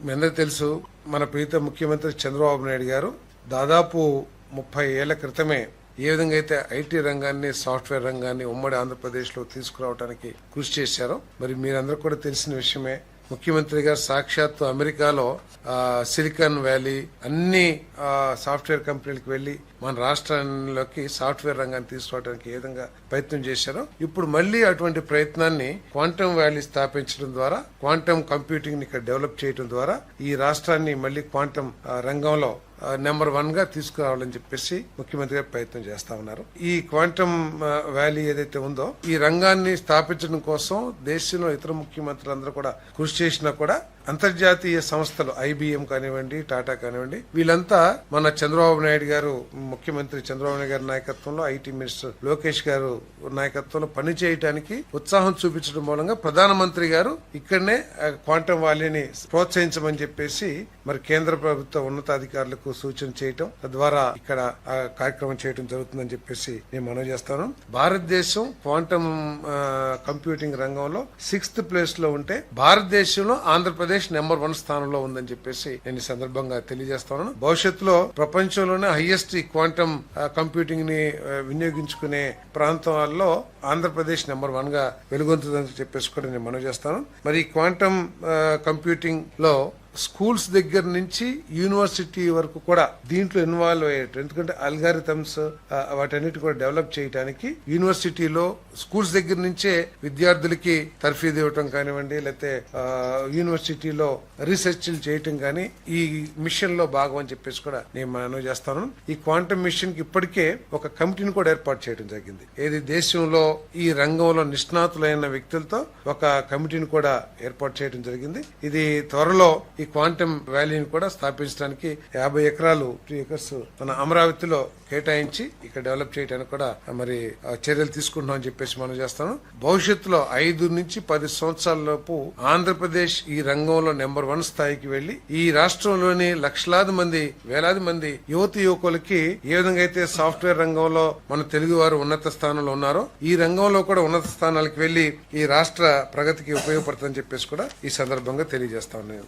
మీ అందరికీ తెలుసు, మన ప్రీత ముఖ్యమంత్రి చంద్రబాబు నాయుడు గారు దాదాపు 30 ఏళ్ల క్రితమే ఏ విధంగా అయితే ఐటీ రంగాన్ని, సాఫ్ట్వేర్ రంగాన్ని ఉమ్మడి ఆంధ్రప్రదేశ్ లో తీసుకురావడానికి కృషి చేశారో, మరి మీరందరూ కూడా తెలిసిన విషయమే. ముఖ్యమంత్రి గారు సాక్షాత్తు అమెరికాలో సిలికాన్ వ్యాలీ అన్ని సాఫ్ట్వేర్ కంపెనీలకు వెళ్లి మన రాష్ట్రంలోకి సాఫ్ట్వేర్ రంగాన్ని తీసుకురావడానికి ఏ విధంగా ప్రయత్నం చేశారో, ఇప్పుడు మళ్లీ అటువంటి ప్రయత్నాన్ని క్వాంటమ్ వ్యాలీ స్థాపించడం ద్వారా, క్వాంటమ్ కంప్యూటింగ్ ని ఇక్కడ డెవలప్ చేయడం ద్వారా ఈ రాష్ట్రాన్ని మళ్లీ క్వాంటమ్ రంగంలో నెంబర్ 1 గా తీసుకురావాలని చెప్పేసి ముఖ్యమంత్రి గారు ప్రయత్నం చేస్తా ఉన్నారు. ఈ క్వాంటమ్ వ్యాలీ ఏదైతే ఉందో, ఈ రంగాన్ని స్థాపించడం కోసం దేశంలో ఇతర ముఖ్యమంత్రులందరూ కూడా కృషి చేసినా కూడా అంతర్జాతీయ సంస్థలు IBM కానివ్వండి, టాటా కానివ్వండి, వీళ్ళంతా మన చంద్రబాబు నాయుడు గారు, ముఖ్యమంత్రి చంద్రబాబు నాయుడు గారి నాయకత్వంలో, ఐటీ మినిస్టర్ లోకేష్ గారు నాయకత్వంలో పనిచేయడానికి ఉత్సాహం చూపించడం మూలంగా ప్రధానమంత్రి గారు ఇక్కడనే క్వాంటమ్ వ్యాలీని ప్రోత్సహించమని చెప్పేసి మరి కేంద్ర ప్రభుత్వ ఉన్నతాధికారులకు సూచన చేయటం, తద్వారా ఇక్కడ కార్యక్రమం చేయడం జరుగుతుందని చెప్పేసి నేను మనవి చేస్తాను. భారతదేశం క్వాంటమ్ కంప్యూటింగ్ రంగంలో 6th ప్లేస్ లో ఉంటే, భారతదేశంలో ఆంధ్రప్రదేశ్ నెంబర్ 1 స్థానంలో ఉందని చెప్పేసి నేను ఈ సందర్భంగా తెలియజేస్తాను. భవిష్యత్తులో ప్రపంచంలోనే హైయెస్ట్ క్వాంటమ్ కంప్యూటింగ్ ని వినియోగించుకునే ప్రాంతాల్లో ఆంధ్రప్రదేశ్ నెంబర్ 1 గా వెలుగొందుతుందని చెప్పేసి కూడా నేను మనవి చేస్తాను. మరి క్వాంటమ్ కంప్యూటింగ్ లో స్కూల్స్ దగ్గర నుంచి యూనివర్సిటీ వరకు కూడా దీంట్లో ఇన్వాల్వ్ అయ్యేట, ఎందుకంటే అల్గారిథమ్స్ వాటన్నిటి కూడా డెవలప్ చేయడానికి యూనివర్సిటీలో స్కూల్స్ దగ్గర నుంచే విద్యార్థులకి తర్ఫీదు ఇవ్వటం కానివ్వండి, లేకపోతే యూనివర్సిటీలో రీసెర్చ్లు చేయటం కానీ ఈ మిషన్ లో భాగం అని చెప్పేసి కూడా నేను మనవి చేస్తాను. ఈ క్వాంటమ్ మిషన్ కి ఇప్పటికే ఒక కమిటీని కూడా ఏర్పాటు చేయడం జరిగింది. ఏది దేశంలో ఈ రంగంలో నిష్ణాతులైన వ్యక్తులతో ఒక కమిటీని కూడా ఏర్పాటు చేయడం జరిగింది. ఇది త్వరలో ఈ క్వాంటమ్ వ్యాలీని కూడా స్థాపించడానికి 50 ఎకరాలు 3 acres మన అమరావతిలో కేటాయించి ఇక్కడ డెవలప్ చేయడానికి కూడా మరి చర్యలు తీసుకుంటున్నాం అని చెప్పేసి మనం చేస్తాను. భవిష్యత్తులో 5 నుంచి 10 సంవత్సరాల లోపు ఆంధ్రప్రదేశ్ ఈ రంగంలో నెంబర్ 1 స్థాయికి వెళ్లి ఈ రాష్ట్రంలోని లక్షలాది మంది, వేలాది మంది యువకులకి ఏ విధంగా అయితే సాఫ్ట్వేర్ రంగంలో మన తెలుగు వారు ఉన్నత స్థానంలో ఉన్నారో, ఈ రంగంలో కూడా ఉన్నత స్థానాలకు వెళ్లి ఈ రాష్ట్ర ప్రగతికి ఉపయోగపడుతుందని చెప్పేసి కూడా ఈ సందర్భంగా తెలియజేస్తాను.